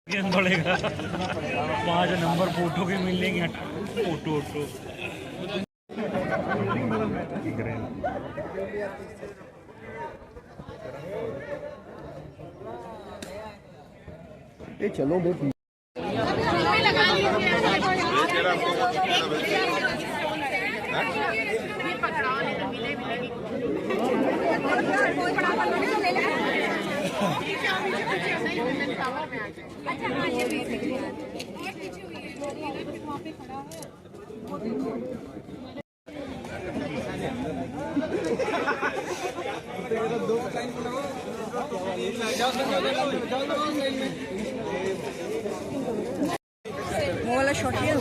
पड़ेगा 5 number photo के मिलेंगे। फोटो ये चलो भाई वो वाला शॉट है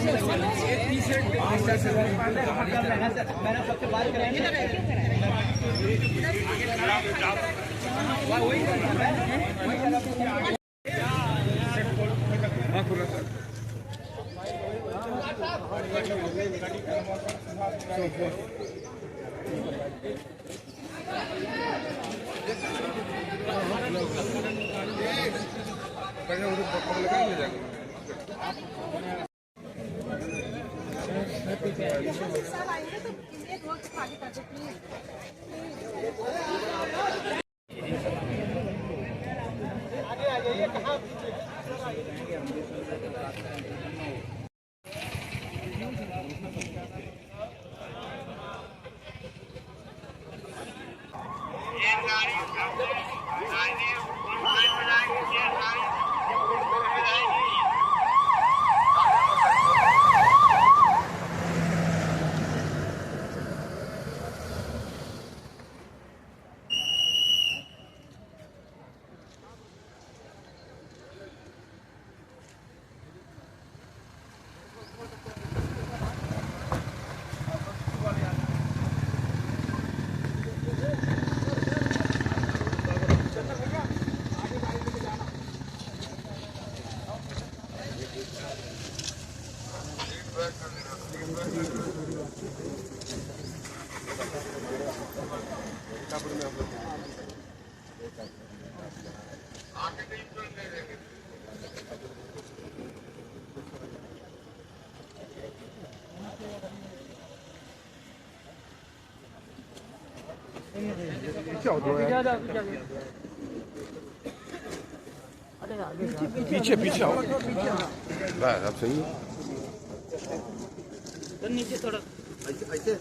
पीछे पीछे आओ बस अब सही तो नीचे थोड़ा ऐसे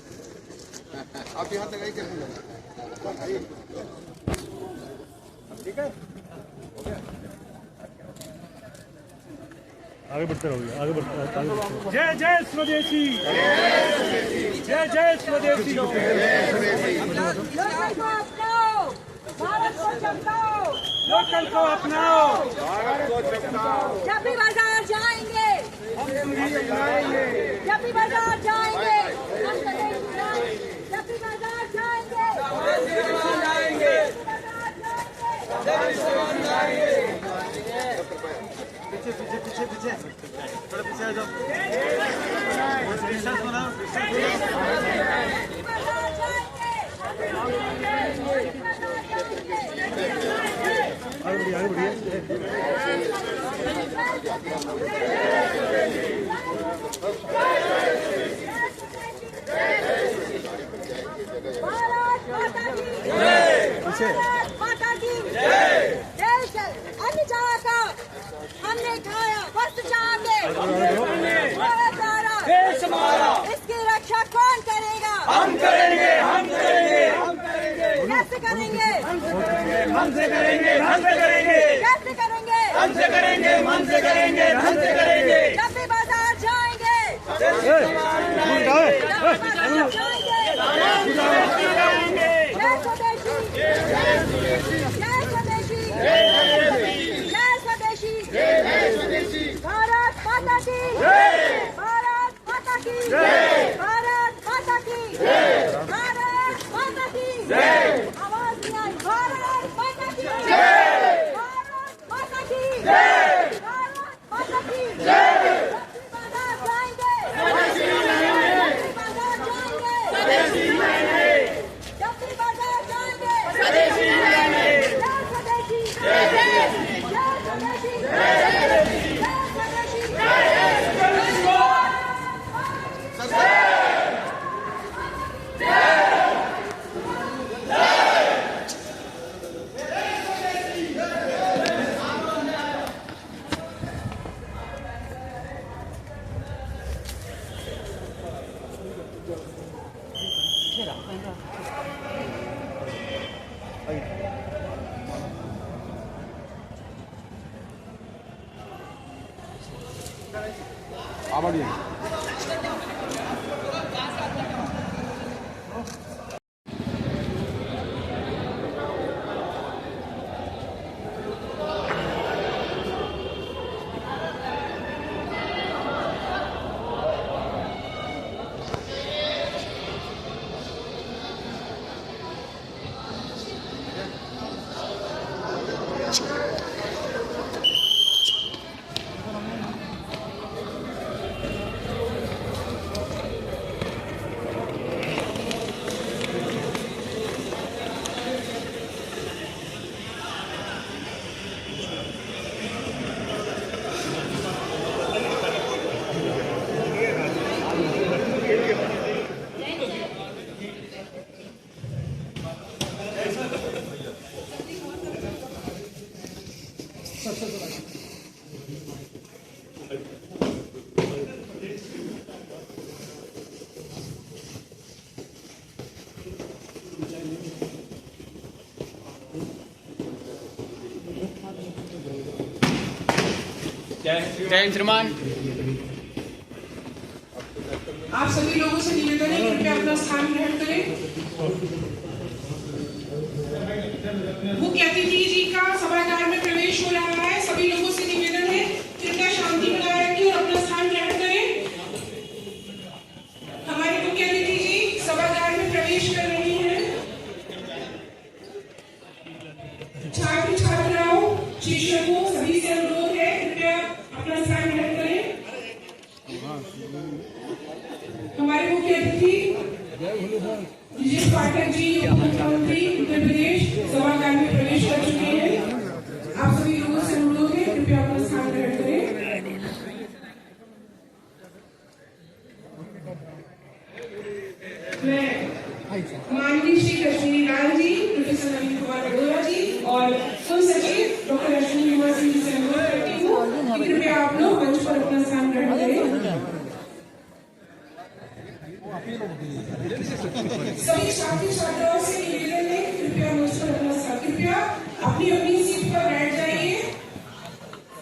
आप यहाँ तक आइए ठीक है आगे बढ़ते रहोगे आगे बढ़ते जय जय स्वदेशी जय जय स्वदेशी लोकल को अपनाओ भारत को चमकाओ जब भी बाजार जाएंगे जब भी बाजार जाएंगे जब भी बाजार जाएंगे पीछे पीछे पीछे पीछे थोड़ा पीछे आ जाओ आगे बढ़िए अन्य जगह का हमने खाया वस्त चाहते इसकी रक्षा कौन करेगा? हम करेंगे हम करेंगे हम कैसे करेंगे? हमसे करेंगे हमसे करेंगे कैसे करेंगे? हमसे करेंगे हमसे करेंगे हमसे करेंगे जब भी बाजार जाएंगे जय स्वदेशी जय स्वदेशी जय स्वदेशी भारत माता की भारत माता की भारत माता की भारत माता की आवाज नहीं आई भारत माता की भारत माता की भारत माता की बाजार जाएंगे बाजार जाएंगे जब भी बाजार जाएंगे जय स्वदेशी आबादी जय श्रीमान। आप सभी लोगों से निवेदन है कृपया अपना स्थान ग्रहण करें। मुख्य अतिथि जी का सभागार में प्रवेश हो रहा है। सभी लोगों से निवेदन है कृपया शांति बनाए रखें और अपना स्थान ग्रहण करें। हमारे मुख्य अतिथि जी सभागार में प्रवेश कर रहे हैं। छात्र छात्राओं शिक्षकों सभी से अनुरोध है कृपया अपना स्थान ग्रहण करें। हमारे मुख्य अतिथि ब्रजेश पाठक जी मुख्यमंत्री उत्तर प्रदेश सभागार में प्रवेश कर चुके हैं। आप सभी लोगों से अनुरोध है कृपया अपना स्थान ग्रहण करें। मैं माननीय श्री कश्मीरी लाल जी, प्रोफेसर नवीन कुमार अरोड़ा जी और कुल सचिव डॉक्टर अश्विनी कुमार सिंह जी से अनुरोध करती हूँ कि कृपया आप लोग मंच पर अपना स्थान ग्रहण करें। सभी छात्र छात्राओं से निवेदन है कृपया मंच पर अपना स्थान, कृपया अपनी अपनी सीट पर बैठ जाइए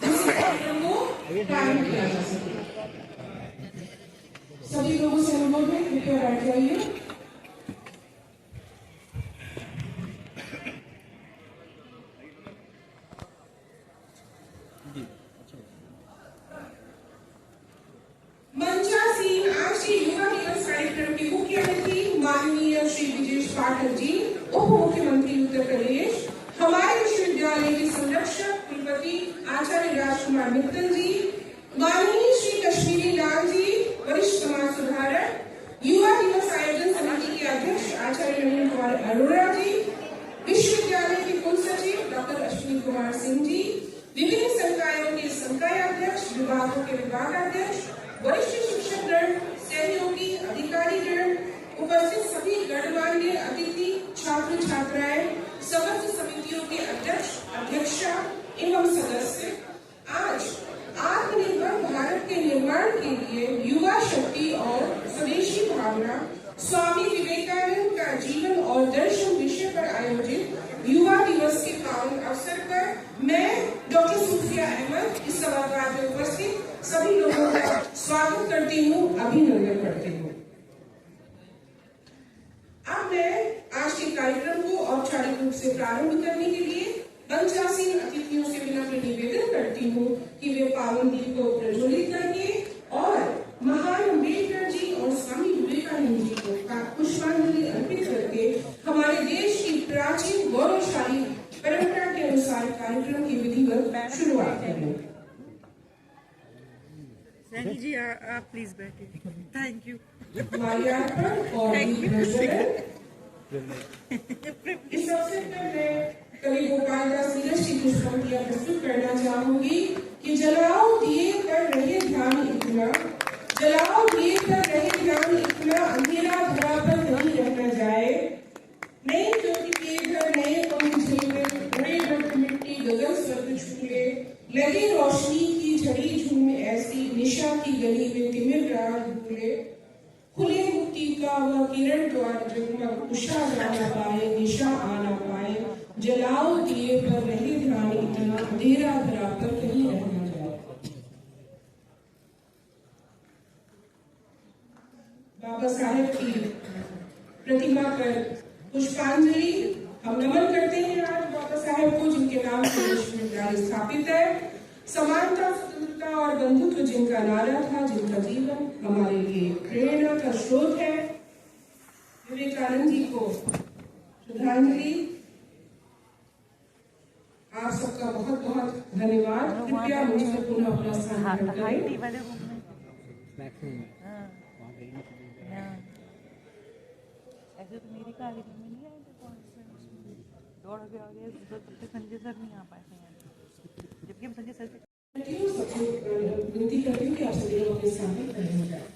जिससे कार्यक्रम को प्रारंभ किया जा सके। सभी लोगों से अनुरोध है कृपया बैठ जाइए। मंचासीन आज के युवा दिवस कार्यक्रम के मुख्य अतिथि माननीय श्री ब्रजेश पाठक जी उप मुख्यमंत्री उत्तर प्रदेश, हमारे विश्वविद्यालय के संरक्षक कुलपति आचार्य राजकुमार मित्तल जी, माननीय श्री कश्मीरी लाल जी वरिष्ठ समाज सुधारक, युवा दिवस आयोजन समिति के अध्यक्ष आचार्य नवीन कुमार अरोड़ा जी, विश्वविद्यालय के कुल सचिव डॉक्टर अश्विनी कुमार सिंह जी, विभिन्न संकायों के संकाय अध्यक्ष, विभागों के विभागाध्यक्ष, वरिष्ठ शिक्षकगण, सहयोगी अधिकारीगण, उपस्थित सभी गणमान्य अतिथि, छात्र छात्राएं, समस्त समितियों के अध्यक्ष अध्यक्षा एवं सदस्य, आज आत्मनिर्भर भारत के निर्माण के लिए युवा शक्ति और स्वदेशी भावना स्वामी विवेकानंद का जीवन और दर्शन विषय पर आयोजित युवा दिवस के पावन अवसर पर मैं डॉक्टर सूफिया अहमद इस सभागार में उपस्थित सभी लोगों का स्वागत करती हूँ, अभिनंदन करती हूँ। अब मैं आज के कार्यक्रम को औपचारिक रूप से प्रारंभ करने के लिए मंचासीन अतिथियों से विनम्र निवेदन करती हूँ कि वे पावन दीप को प्रज्वलित करके और महान अम्बेडकर जी और स्वामी विवेकानंद जी को पुष्पांजलि अर्पित करके हमारे देश की प्राचीन गौरवशाली परंपरा के अनुसार कार्यक्रम की विधिवत शुरुआत करें। सैनी जी आप प्लीज बैठिए। Thank you. माल्यार्पण और इस अवसर पर मैं कवि गोपाल दास नीरज की कुछ पंक्तियां प्रस्तुत करना चाहूंगी कि जलाओ दिए पर रहे ध्यान इतना, जलाओ दिए पर रहे ध्यान इतना, अंधेरा धरा पर नहीं रहना जाए। नए ज्योति के घर नए पंख झलके, बड़े बड़े मिट्टी गगन स्वर्ग छूले, लगे रोशनी की झड़ी झूम ऐसी, निशा की गली में तिमिर रात भूले, खुले मुक्ति का वह किरण द्वार जगमग, उषा जा ना पाए निशा आना पाए, जलाओ दिए पर रहे ध्यान इतना, अंधेरा धरा पर कहीं रहना जाए। बाबा साहेब की प्रतिमा पर पुष्पांजलि हम नमन करते हैं आज बाबा साहेब को, जिनके नाम से विश्वविद्यालय स्थापित है। समानता, स्वतंत्रता और बंधुत्व जिनका नारा था, जिनका जीवन हमारे लिए प्रेरणा का स्रोत है। विवेकानंद जी को श्रद्धांजलि। आप सबका बहुत बहुत धन्यवाद। कृपया मुझसे पुनः अपना स्थान ग्रहण करें। ऐसे तो मेरी कागज में नहीं आए थे कॉन्फ्रेंस, दौड़ के आ गए तो तब तक संजय सर नहीं आ पाए थे यहाँ, जबकि हम संजय सर सबसे विनती करती हूँ कि आप सभी लोग अपने स्थान पर खड़े हो जाए।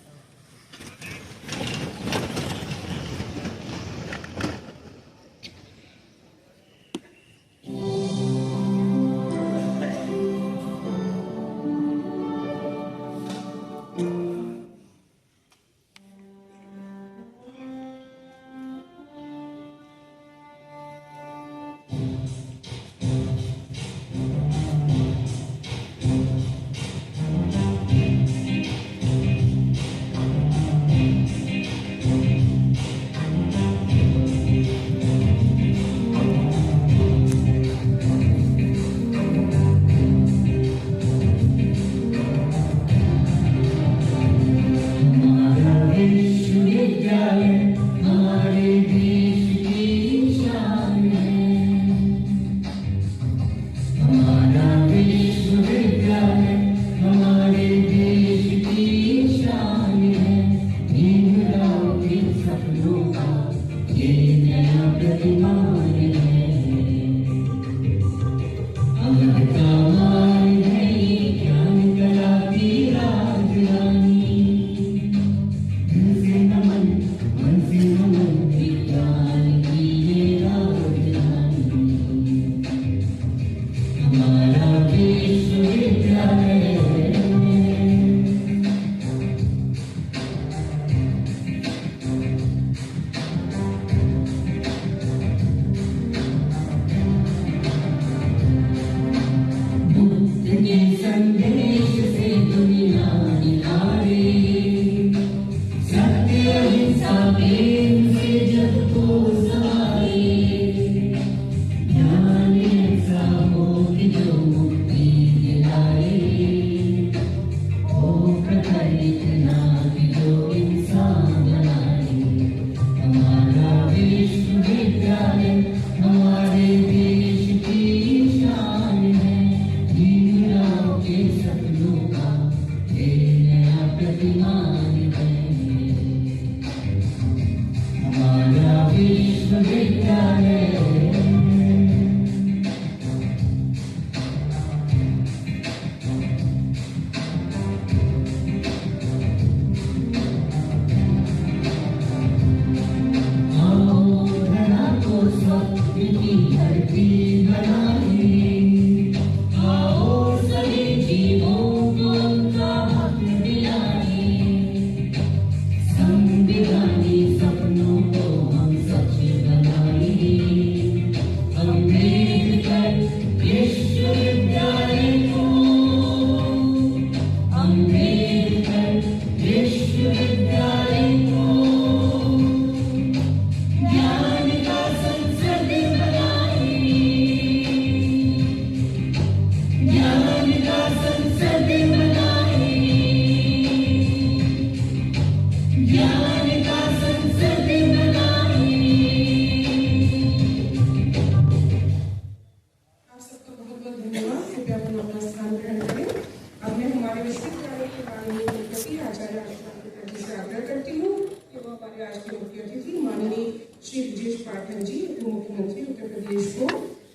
श्री ब्रजेश पाठक जी उप मुख्यमंत्री उत्तर प्रदेश को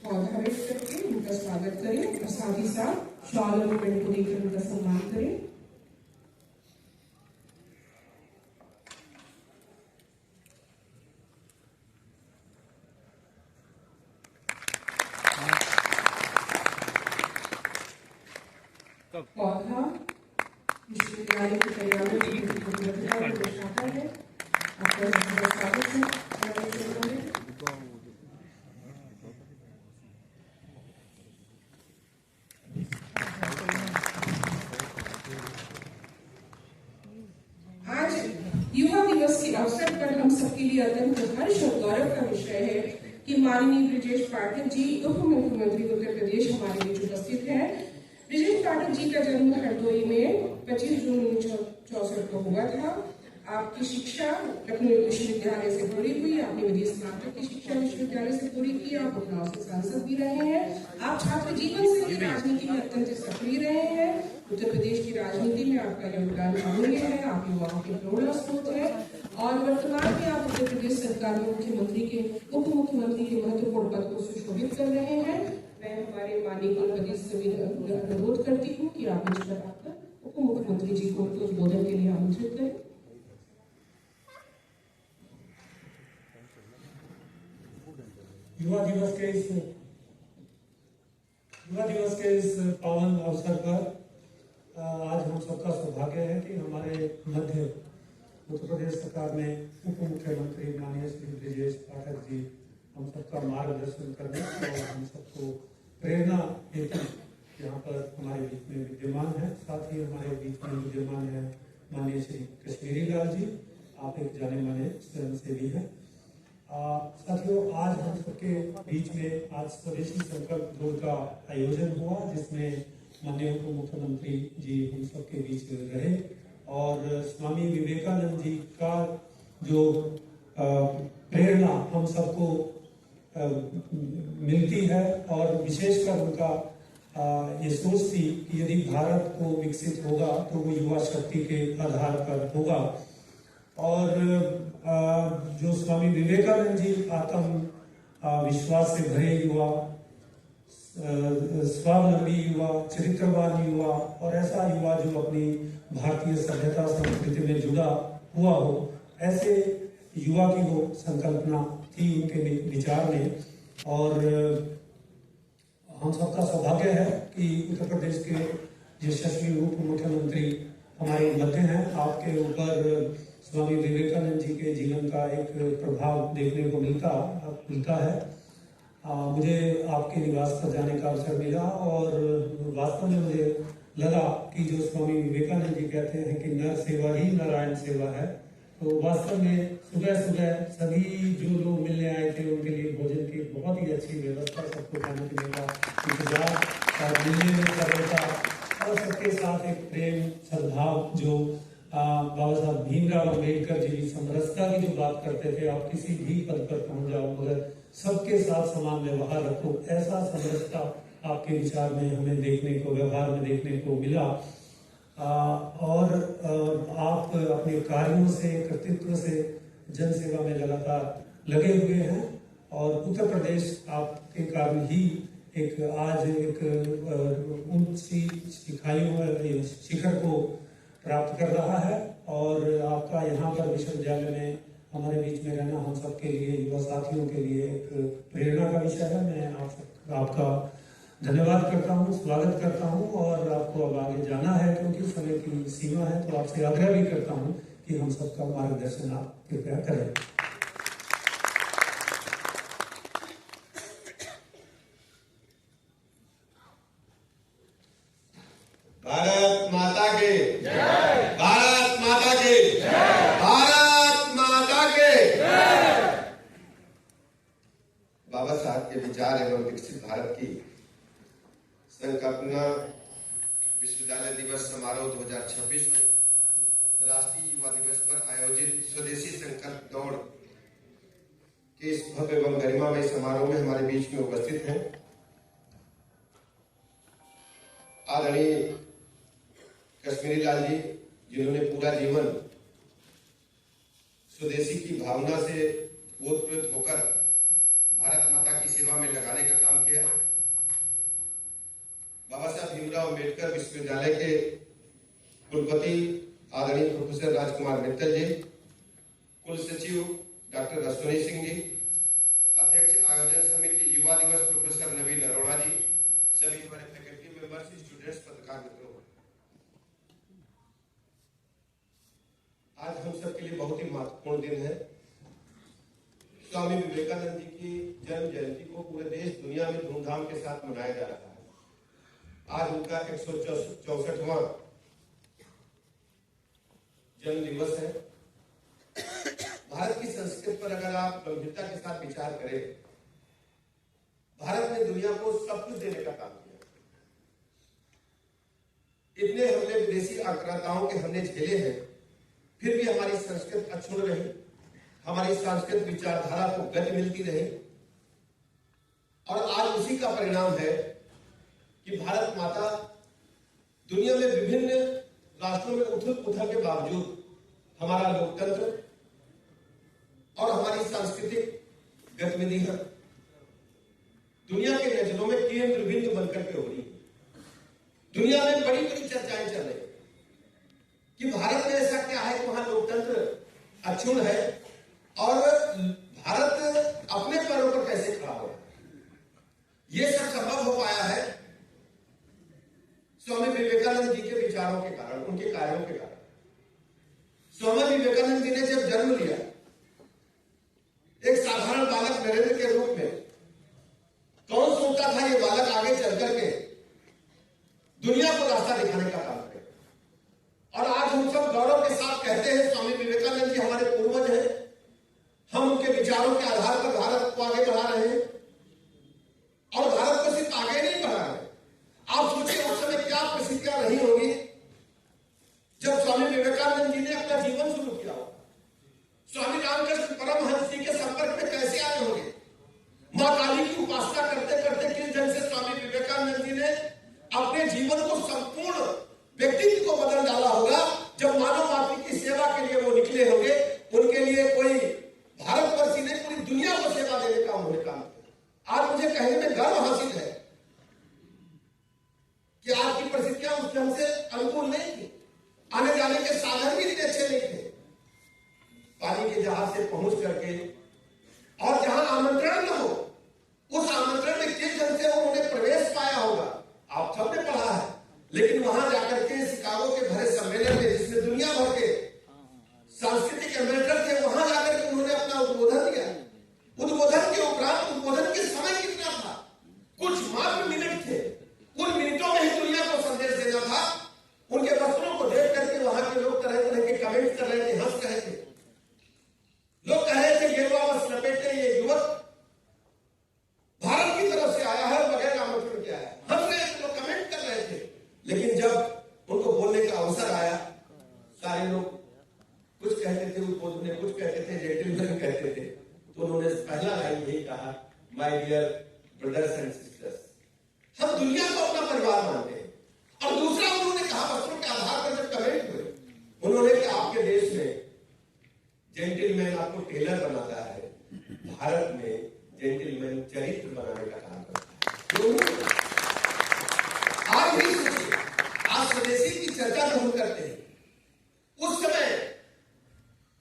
पौधा भेंट करके उनका स्वागत करें और साथ ही साथ शॉल और पेड़ को देकर उनका सम्मान करें। पौधा विश्वविद्यालय की तैयारियों की दर्शाता है। आपका स्वागत है। आज युवा दिवस लिए अत्यंत हर्ष और गौरव का विषय है कि माननीय ब्रिजेश पाठक जी उप मुख्यमंत्री उत्तर प्रदेश हमारे बीच उपस्थित हैं। ब्रिजेश पाठक जी का जन्म हरदोई में 25 जून 1964 को हुआ था। आपकी शिक्षा लखनऊ विश्वविद्यालय से पूरी हुई। आपने विधि स्नातक की शिक्षा विश्वविद्यालय से पूरी की। आप उन्नाव से सांसद भी रहे हैं। आप छात्र जीवन से ही राजनीति में अत्यंत सक्रिय रहे हैं। उत्तर प्रदेश की राजनीति में आपका योगदान अमूल्य है। आप युवाओं के प्रेरणा स्रोत है और वर्तमान में आप उत्तर प्रदेश सरकार में मुख्यमंत्री के उप मुख्यमंत्री के महत्वपूर्ण पद को सुशोभित कर रहे हैं। मैं हमारे माननीय कुलपति से अनुरोध करती हूँ कि आप इस पर आकर उप मुख्यमंत्री जी को उद्बोधन के लिए आमंत्रित करें। युवा दिवस के इस पावन अवसर पर आज हम सबका सौभाग्य है कि हमारे मध्य उत्तर प्रदेश सरकार में उप मुख्यमंत्री माननीय श्री ब्रिजेश पाठक जी हम सबका मार्गदर्शन करने और हम सबको प्रेरणा हेतु यहाँ पर हमारे बीच में विद्यमान है। साथ ही हमारे बीच में विद्यमान है माननीय श्री कश्मीरी लाल जी, आप एक जाने माने स्वयंसेवी हैं। साथियों, आज हम सबके बीच में आज स्वदेशी संकल्प दौड़ का आयोजन हुआ, जिसमें माननीय उप मुख्यमंत्री जी हम सबके बीच रहे और स्वामी विवेकानंद जी का जो प्रेरणा हम सबको मिलती है और विशेषकर उनका ये सोच थी कि यदि भारत को विकसित होगा तो वो युवा शक्ति के आधार पर होगा। और जो स्वामी विवेकानंद जी आत्म विश्वास से भरे युवा, स्वावलंबी युवा, चरित्रवान युवा और ऐसा युवा जो अपनी भारतीय सभ्यता संस्कृति में जुड़ा हुआ हो, ऐसे युवा की वो संकल्पना थी उनके विचार में। और हम सबका सौभाग्य है कि उत्तर प्रदेश के यशस्वी उप मुख्यमंत्री हमारे मध्य हैं। आपके ऊपर स्वामी विवेकानंद जी के जीवन का एक प्रभाव देखने को मिलता है। मुझे आपके निवास पर जाने का अवसर मिला और वास्तव में मुझे लगा कि जो स्वामी विवेकानंद जी कहते हैं कि नर सेवा ही नारायण सेवा है, तो वास्तव में सुबह सुबह सभी जो लोग मिलने आए थे उनके लिए भोजन की बहुत ही अच्छी व्यवस्था, सबको खाने पीने का इंतजार और मिलने में सरलता और सबके साथ एक प्रेम सद्भाव जो बाबा साहब भीमराव अम्बेडकर जी समरसता की जो बात करते थे, आप किसी भी पद पर पहुंच जाओ मगर सबके साथ समान व्यवहार रखो, ऐसा समरसता आपके विचार में हमें देखने को, व्यवहार में देखने को मिला। और आप अपने कार्यों से, कर्तृत्व से जन सेवा में लगातार लगे हुए हैं और उत्तर प्रदेश आपके कारण ही एक आज एक ऊंची शिखर को प्राप्त कर रहा है। और आपका यहाँ पर विश्वविद्यालय में हमारे बीच में रहना हम सबके लिए, युवा साथियों के लिए एक प्रेरणा का विषय है। मैं आपका धन्यवाद करता हूँ, स्वागत करता हूँ और आपको अब आगे जाना है क्योंकि समय की सीमा है, तो आपसे आग्रह भी करता हूँ कि हम सबका मार्गदर्शन आप कृपया करें। भारत माता के जय, भारत माता के जय, भारत माता के जय। बाबा साहब के विचार एवं विकसित भारत की संकल्पना विश्वविद्यालय दिवस समारोह 2026 के राष्ट्रीय युवा दिवस पर आयोजित स्वदेशी संकल्प दौड़ के इस भव्य एवं गरिमामय समारोह में हमारे बीच में उपस्थित हैं आदरणीय कश्मीरी लाल जी, जिन्होंने पूरा जीवन स्वदेशी की भावना से ओतप्रोत होकर भारत माता की सेवा में लगाने का काम किया। बाबा साहब भीमराव अम्बेडकर विश्वविद्यालय के कुलपति आदरणीय प्रोफेसर राजकुमार मित्तल जी, कुल सचिव डॉक्टर अश्विनी सिंह जी, अध्यक्ष आयोजन समिति युवा दिवस प्रोफेसर नवीन अरोड़ा जी, सभी हमारे फैकल्टी मेंबर्स, स्टूडेंट्स, पत्रकार मित्रों, आज हम सबके लिए बहुत ही महत्वपूर्ण दिन है। स्वामी विवेकानंद जी की जन्म जयंती को पूरे देश दुनिया में धूमधाम के साथ मनाया जा रहा है। आज उनका 164वां जन्म दिवस है। भारत की संस्कृति पर अगर आप गंभीरता के साथ विचार करें, भारत ने दुनिया को सब कुछ देने का काम किया। इतने हमने विदेशी आक्रांताओं के हमने झेले हैं, फिर भी हमारी संस्कृति अक्षुण्ण रही, हमारी सांस्कृतिक विचारधारा को गति मिलती रही। और आज उसी का परिणाम है कि भारत माता दुनिया में विभिन्न राष्ट्रों में उथल पुथल के बावजूद हमारा लोकतंत्र और हमारी सांस्कृतिक गतिविधियां दुनिया के नजरों में केंद्र बिंदु बनकर के हो रही है। दुनिया में बड़ी बड़ी चर्चाएं चल रही कि भारत में ऐसा क्या है कि वहां लोकतंत्र अक्षुण्ण है और भारत अपने पैरों पर कैसे खड़ा हो। यह सब संभव हो पाया है स्वामी विवेकानंद जी के विचारों के कारण, उनके कार्यों के कारण। स्वामी विवेकानंद जी ने जब जन्म लिया एक साधारण बालक नरेंद्र के रूप में, कौन सोचता था ये बालक आगे चल करके दुनिया को रास्ता दिखाने का काम करे। और आज हम सब गौरव के साथ कहते हैं स्वामी विवेकानंद जी हमारे पूर्वज हैं, हम उनके विचारों के आधार पर भारत को आगे बढ़ा रहे हैं। और भारत को सिर्फ आगे नहीं बढ़ा रहे, आप सोचिए उस समय क्या परिस्थितियां रही होगी जब स्वामी विवेकानंद जी ने अपना जीवन शुरू किया हो। स्वामी रामकृष्ण परमहंस जी के संपर्क में कैसे आए होंगे, मां काली की उपासना करते करते किस ढंग से स्वामी विवेकानंद जी ने अपने जीवन को संपूर्ण व्यक्तित्व को बदल डाला होगा। जब मानव मातृ की सेवा के लिए वो निकले होंगे, उनके लिए कोई भारतवर्षी ने पूरी दुनिया को सेवा देने का उन्होंने काम किया। आज मुझे कहने में गर्व हासिल है कि आज की परिस्थितियां उस ढंग से अनुकूल नहीं थी, आने जाने के साधन भी इतने अच्छे नहीं थे। पानी के जहाज से पहुंच करके और जहां आमंत्रण न हो उस आमंत्रण में किस ढंग से उन्होंने प्रवेश पाया होगा आप सबने पढ़ा है। लेकिन वहां जाकर के शिकागो के भरे सम्मेलन में जिसमें दुनिया भर के सांस्कृतिक एम्बेसडर थे, वहां जाकर के उन्होंने अपना उद्बोधन दिया। उद्बोधन के उपरांत उद्बोधन के समय कितना था, कुछ मात्र मिनट थे। उन मिनटों में ही दुनिया को संदेश देना था। उनके वस्त्रों को देख करके वहां के लोग तरह तरह के कमेंट कर रहे थे, हंस रहे थे। लोग कह रहे थे गेरुआ वस्त्र लपेटे ये युवक भारत की तरफ से आया है, बगैर आमंत्रण के आया है। हंस रहे थे लोग, कमेंट कर रहे थे। लेकिन जब उनको बोलने का अवसर आया, सारे लोग कुछ कहते थे उद्बोधन में, कुछ कहते थे जेंटलमैन कहते थे, तो उन्होंने पहला लाइन यही कहा, my dear brothers and sisters, हम दुनिया को अपना परिवार मानते हैं। और दूसरा उन्होंने कहा वस्त्रों के आधार पर जब कमेंट हुए, उन्होंने कि आपके देश में जेंटलमैन आपको टेलर बनाता है, भारत में जेंटलमैन चरित्र बनाने का काम करता है। आज भी सोचिए, आज स्वदेशी की चर्चा जब हम करते हैं, उस समय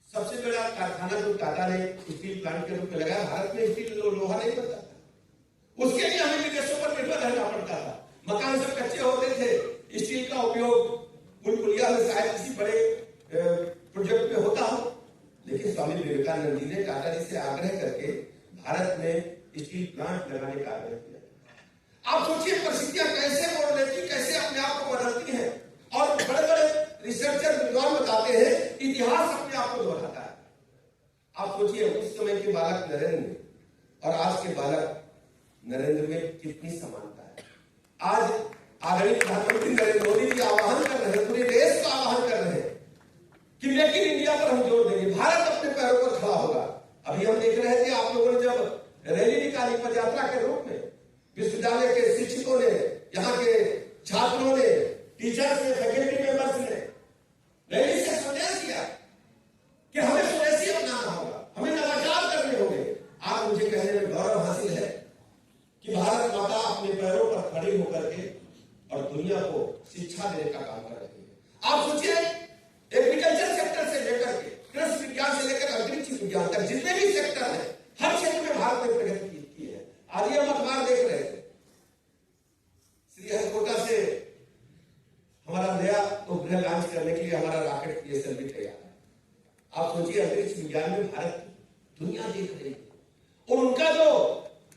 सबसे बड़ा कारखाना जो टाटा ने स्टील प्लांट के रूप में लगाया, भारत में स्टील लोहा नहीं बनता था। उसके लिए हमें विदेशों पर निर्भर रहना पड़ता था। मकान सब कच्चे होते थे, स्टील का उपयोग पुलिया में शायद किसी बड़े प्रोजेक्ट में होता हो। लेकिन स्वामी विवेकानंद जी ने टाटा जी से आग्रह करके भारत में स्टील प्लांट लगाने का आग्रह किया। आप सोचिए परिस्थितियां कैसे मोड़ लेती, कैसे अपने आप को बदलती हैं। और बड़े बड़े रिसर्चर विद्वान बताते हैं इतिहास अपने आप को दोहराता है। आप सोचिए उस समय के बालक नरेंद्र और आज के बालक नरेंद्र में कितनी समानता है। आज आदरणीय प्रधानमंत्री नरेंद्र मोदी जी आह्वान कर रहे हैं, पूरे देश का आह्वान कर रहे हैं कि मेक इन इंडिया पर हम जोर देंगे, भारत अपने पैरों पर खड़ा होगा। अभी हम देख रहे थे आप लोगों ने जब रैली निकाली पदयात्रा के रूप में, विश्वविद्यालय के शिक्षकों ने, यहाँ के छात्रों ने, टीचर्स ने, फैकल्टी मेंबर्स ने रैली से संदेश दिया कि हमें स्वदेशी अपनाना होगा, हमें नवाचार करने होंगे। आज मुझे कहने में गौरव हासिल है कि भारत माता अपने पैरों पर खड़ी होकर के और दुनिया को शिक्षा देने का काम कर रही है। आप सोचिए एग्रीकल्चर सेक्टर से लेकर के कृषि विज्ञान से लेकर अंतरिक्ष विज्ञान तक जितने भी सेक्टर है, हर क्षेत्र में भारत ने प्रगति की है। आज हम अखबार देख रहे थे, श्रीहरिकोटा से हमारा नया उपग्रह लॉन्च करने के लिए हमारा रॉकेट PSLV तैयार है। आप सोचिए अंतरिक्ष विज्ञान में भारत दुनिया देख रही है और उनका जो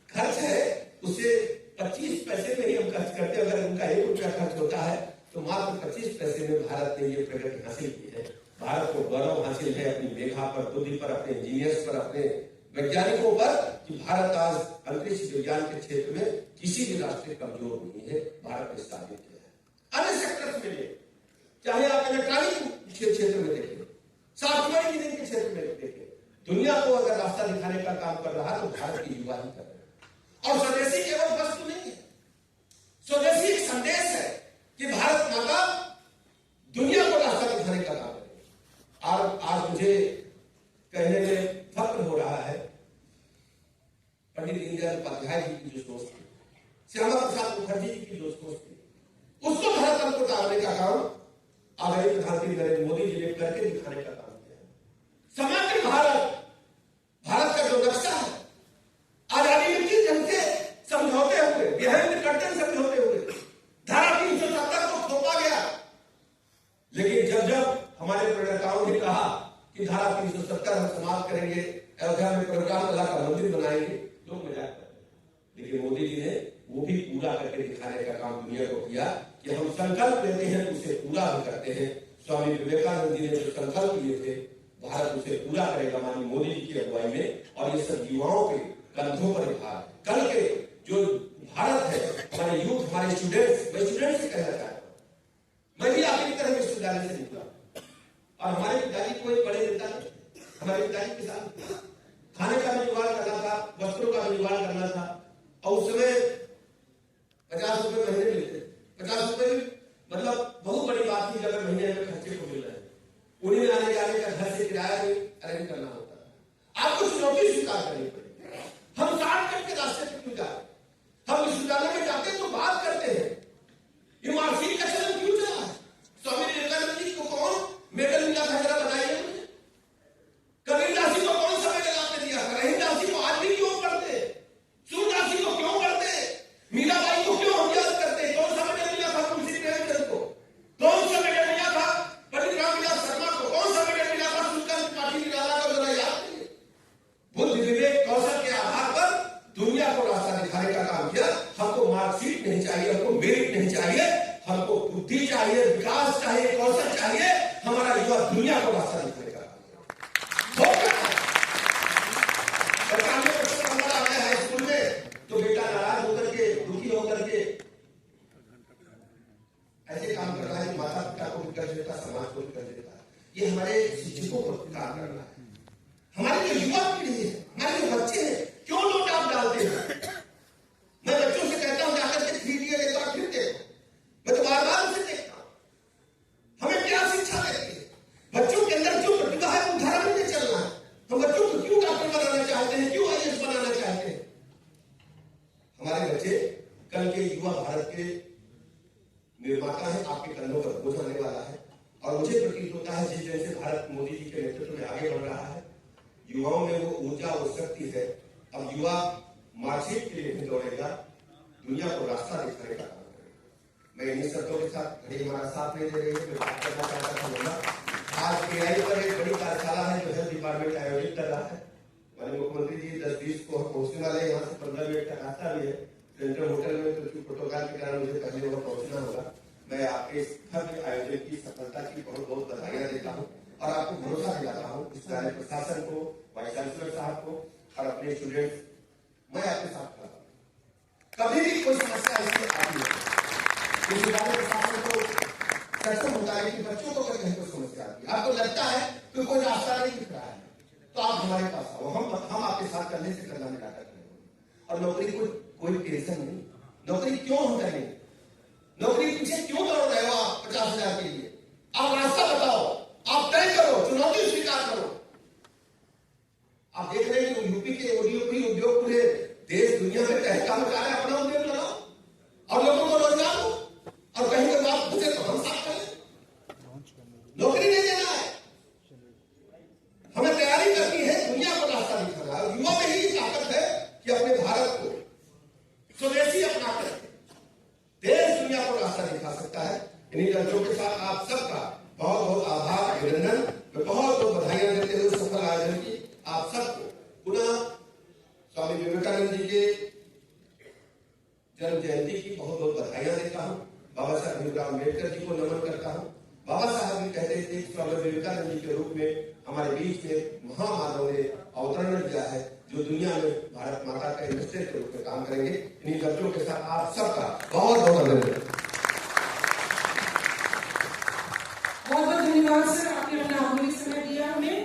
खर्च है उसे 25 पैसे में ही हम खर्च करते हैं। अगर उनका 1 रुपया खर्च होता है तो मात्र 25 पैसे में भारत ने ये प्रगति हासिल की है। भारत को गौरव हासिल है अपनी मेधा पर, बुद्धि पर, अपने इंजीनियर्स पर, अपने वैज्ञानिकों पर कि भारत आज अंतरिक्ष विज्ञान के क्षेत्र में किसी भी राष्ट्र कमजोर नहीं है। भारत ने साबित किया है। अन्य सेक्टर्स में ले, चाहे आप इलेक्ट्रॉनिक क्षेत्र में देखें, सॉफ्टवेयर इंजीनियरिंग के क्षेत्र में देखें, दुनिया को अगर रास्ता दिखाने का काम कर रहा है तो भारत की युवा ही कर रहे हैं। और स्वदेशी केवल वस्तु नहीं है, स्वदेशी एक संदेश है कि भारत माता दुनिया को रास्ता दिखाने का काम करे। और आज मुझे कहने में फक्र हो रहा है, पंडित दीनदयाल उपाध्याय जी की जो सोच थी, श्यामा प्रसाद मुखर्जी जी की जो सोच थी, उसको धरातल को उतारने का काम आदरणीय प्रधानमंत्री नरेंद्र मोदी जी ने करके दिखाने का काम किया है। समग्र भारत का जो नक्शा है, आजादी में किस ढंग से समझौते हुए, बिहार करते समझौते हुए धारा 370 को थोपा गया, लेकिन जब हमारे प्रणेताओं ने कहा कि धारा 370 हम समाप्त करेंगे, अयोध्या में प्रोग्राम अल्लाह का मंदिर बनाएंगे, लोग मजाक करते। लेकिन मोदी जी ने वो भी पूरा करके दिखाने का काम दुनिया को किया कि हम संकल्प लेते हैं, उसे पूरा भी करते हैं। स्वामी विवेकानंद जी ने जो संकल्प लिए थे, भारत उसे पूरा करेगा माननीय मोदी जी की अगुवाई में। और ये सब युवाओं के कंधों पर भार, कल के जो भारत है, हमारे यूथ, हमारे स्टूडेंट्स, मैं स्टूडेंट से कहना चाहता हूँ, मैं भी आपकी तरह विश्वविद्यालय से निकला और हमारे पिताजी कोई बड़े नेता नहीं, हमारे पिताजी किसान थे, खाने का भी जुगाड़ करना था, वस्त्रों का भी जुगाड़ करना था। और उस समय 50 रुपए महीने मिलते, 50 रुपए मतलब बहुत बड़ी बात थी जब महीने में खर्चे को मिल रहे हैं। उन्हीं में आने जाने का घर से किराया भी अरेंज करना होता था। आपको चुनौती स्वीकार करनी पड़ेगी। हम शॉर्टकट के रास्ते पर क्यों जा रहे हैं? हम विश्वविद्यालय में जाते हैं तो बात करते हैं, ये मार्कशीट का चलन क्यों चला है? स्वामी विवेकानंद जी को कौन मेडल मिला था, जरा बताइए मुझे। कबीरदास जी को कौन सा मेडल आपने दिया था? रहीमदास जी को आज भी क्यों पढ़ते? सूरदास जी को क्यों पढ़ते? मीराबाई को क्यों हम याद करते? कौन सा मेडल मिला था तुलसी प्रेमचंद को? कौन सा मेडल मिला था पंडित रामविलास शर्मा को? कौन सा मेडल मिला था सुल्तान पाटिल निराला को? जरा याद करिए। बुद्धि विवेक कौशल के आधार पर दुनिया को रास्ता दिखाने का काम किया। हमको मार्कशीट नहीं चाहिए, हमको मेरिट नहीं चाहिए, हमको बुद्धि चाहिए, विकास चाहिए, कौशल चाहिए। हमारा युवा दुनिया को रास्ता दिखाने का है स्कूल में, तो बेटा नाराज होकर के, दुखी होकर के ऐसे काम कर रहा है, माता पिता को भी कर देता, समाज को भी कर देता है। ये हमारे शिक्षकों को काम करना है। हमारी जो युवा पीढ़ी है, हमारे जो बच्चे हैं, क्यों लोग आप डालते हैं? मैं बच्चों से कहता हूं जाकर के 3D एक बार फिर देखो, मैं तो बार बार उसे देखता हूं। हमें क्या शिक्षा देती है? बच्चों के अंदर जो प्रतिभा है वो उदाहरण में चलना है। हम बच्चों को क्यों डॉक्टर बनाना चाहते हैं, क्यों IAS बनाना चाहते हैं? हमारे बच्चे कल के युवा भारत के निर्माता है, आपके कंधों पर बोझ आने वाला है। और मुझे प्रतीत होता है जिस जैसे भारत मोदी जी के नेतृत्व में आगे बढ़ रहा है, युवाओं में वो ऊर्जा और शक्ति है। अब युवा मार्कशीट के लिए नहीं दौड़ेगा, दुनिया को रास्ता दिखाने का काम करेगा। मैं इन्हीं शब्दों के साथ, घड़ी हमारा साथ नहीं दे रही है, मैं बात करना चाहता था। आज KI पर एक बड़ी कार्यशाला है जो हेल्थ डिपार्टमेंट आयोजित कर रहा है। माननीय मुख्यमंत्री जी 10-20 को हम पहुंचने वाले, यहाँ से 15 मिनट का रास्ता भी है सेंट्रल होटल में, तो प्रोटोकॉल के कारण मुझे पहले वहां पहुंचना होगा। मैं आपके इस भव्य आयोजन की सफलता की बहुत बहुत बधाइयां देता हूँ और आपको भरोसा दिलाता हूँ, विश्वविद्यालय प्रशासन को, वाइस चांसलर साहब को और अपने स्टूडेंट्स, मैं आपके साथ खड़ा हूं। कभी भी कोई समस्या इसमें आती है, विश्वविद्यालय प्रशासन को सक्षम होता है कि बच्चों को कहीं कोई समस्या आती है, आपको लगता है कि कोई रास्ता नहीं दिख रहा है, तो आप हमारे पास आओ, हम आपके साथ करने से करना मिला करते हैं। और नौकरी कोई टेंशन नहीं, नौकरी क्यों हम करेंगे? नौकरी पीछे क्यों दौड़ रहे हो आप 50,000 के लिए? आप रास्ता बताओ, आप तय करो, चुनौती स्वीकार करो। आप देख रहे हैं कि यूपी के उद्योग पूरे देश दुनिया में तहका मचा रहे, अपना उद्योग लगाओ और लोगों को रोजगार दो, और कहीं कोई बात पूछे तो हम साथ करें। नौकरी नहीं देना है, हमें तैयारी करनी है, दुनिया को रास्ता दिखाना है। युवा में ही ताकत है कि अपने भारत को स्वदेशी अपना करके देश दुनिया को रास्ता दिखा सकता है। इन्हीं लक्ष्यों के साथ आप सबका बहुत बहुत आभार, अभिनंदन, मैं बहुत बहुत बधाइयां देते हुए सफल आयोजन की आप सबको पुनः स्वामी विवेकानंद जी के जन्म जयंती की बहुत बहुत बधाइयां देता हूं। बाबा साहब भीमराव अम्बेडकर जी को नमन करता हूं। बाबा साहब भी कहते थे स्वामी विवेकानंद जी के रूप में हमारे बीच में महामानव ने अवतरण किया है, जो दुनिया में भारत माता के मिस्टर के रूप में काम करेंगे। इन्हीं लक्ष्यों के साथ आप सबका बहुत बहुत अभिनंदन। बहुत बहुत धन्यवाद सर, आपने अपना अमूल्य समय दिया हमें।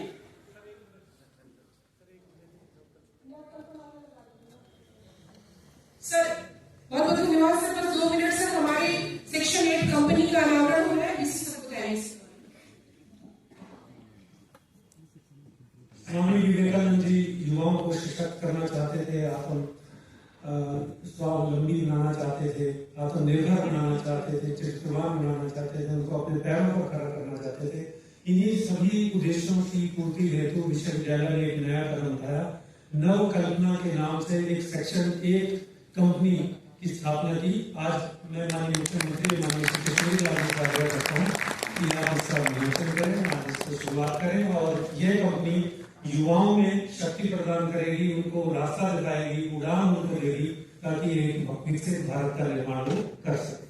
सर बहुत बहुत धन्यवाद सर। बस 2 मिनट सर, हमारे सेक्शन 8 कंपनी का अनावरण हो रहा है, इसी सबको बताएं। स्वामी विवेकानंद जी युवाओं को सशक्त करना चाहते थे, स्वावलंबी बनाना चाहते थे, आत्मनिर्भर बनाना चाहते थे, चरित्रवान बनाना चाहते थे, उनको अपने पैरों पर खड़ा करना चाहते थे। इन्हीं सभी उद्देश्यों की पूर्ति हेतु विश्वविद्यालय ने एक नया कदम उठाया। नव कल्पना के नाम से एक सेक्शन 8 कंपनी की स्थापना की। आज मैं माननीय मुख्यमंत्री माननीय श्री केशरीलाल जी का आग्रह करता हूँ कि आप इसका उद्घाटन करें, आप इसको शुरुआत करें और यह कंपनी युवाओं में शक्ति प्रदान करेगी, उनको रास्ता दिखाएगी, उड़ान उनको देगी, ताकि एक विकसित भारत का निर्माण वो कर सके।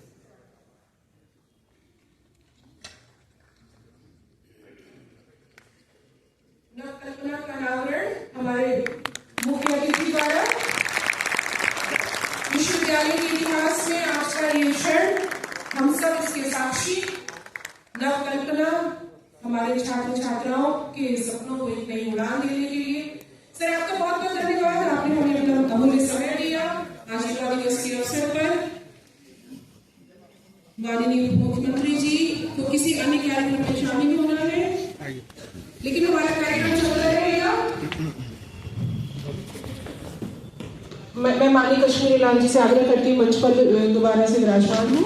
नवकल्पना का अनावरण हमारे मुख्य अतिथि द्वारा। विश्वविद्यालय के इतिहास में आज का ये क्षण, हम सब इसके साक्षी। नवकल्पना हमारे छात्र छात्राओं के सपनों को एक नई उड़ान देने के लिए। सर आपका बहुत बहुत धन्यवाद, आपने हमें अपना अमूल्य समय दिया आज युवा दिवस के अवसर पर। माननीय मुख्यमंत्री जी को किसी अन्य कार्यक्रम में शामिल होना है, लेकिन हमारा कार्यक्रम चलता रहेगा। मैं माननीय कश्मीरी लाल जी से आग्रह करती हूँ मंच पर दोबारा से विराजमान हूँ,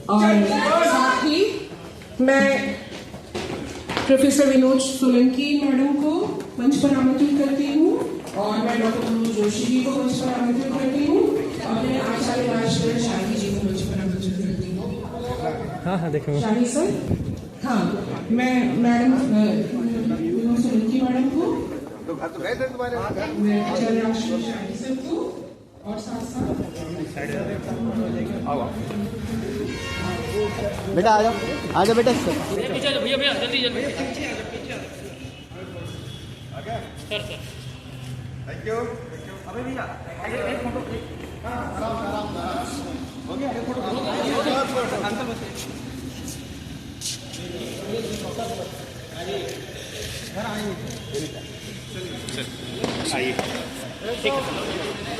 और साथ ही मैं प्रोफेसर विनोद सोलंकी मैडम को मंच पर आमंत्रित करती हूँ, और मैं डॉक्टर मनोज जोशी जी को मंच पर आमंत्रित करती हूँ, और मैं आचार्य राजशेखर शाही जी को मंच पर आमंत्रित करती हूँ। हाँ देखो शाही सर। हाँ, मैं मैडम विनोद सोलंकी मैडम को, मैं आचार्य राजशेखर शाही सर को, और साथ साथ बेटा आ जाओ बेटा। भैया भैया जल्दी जल्दी सर थैंक यू। अबे भैया एक फोटो हो गया, एक फोटो अंकल बस घर आइए, चलिए ठीक है।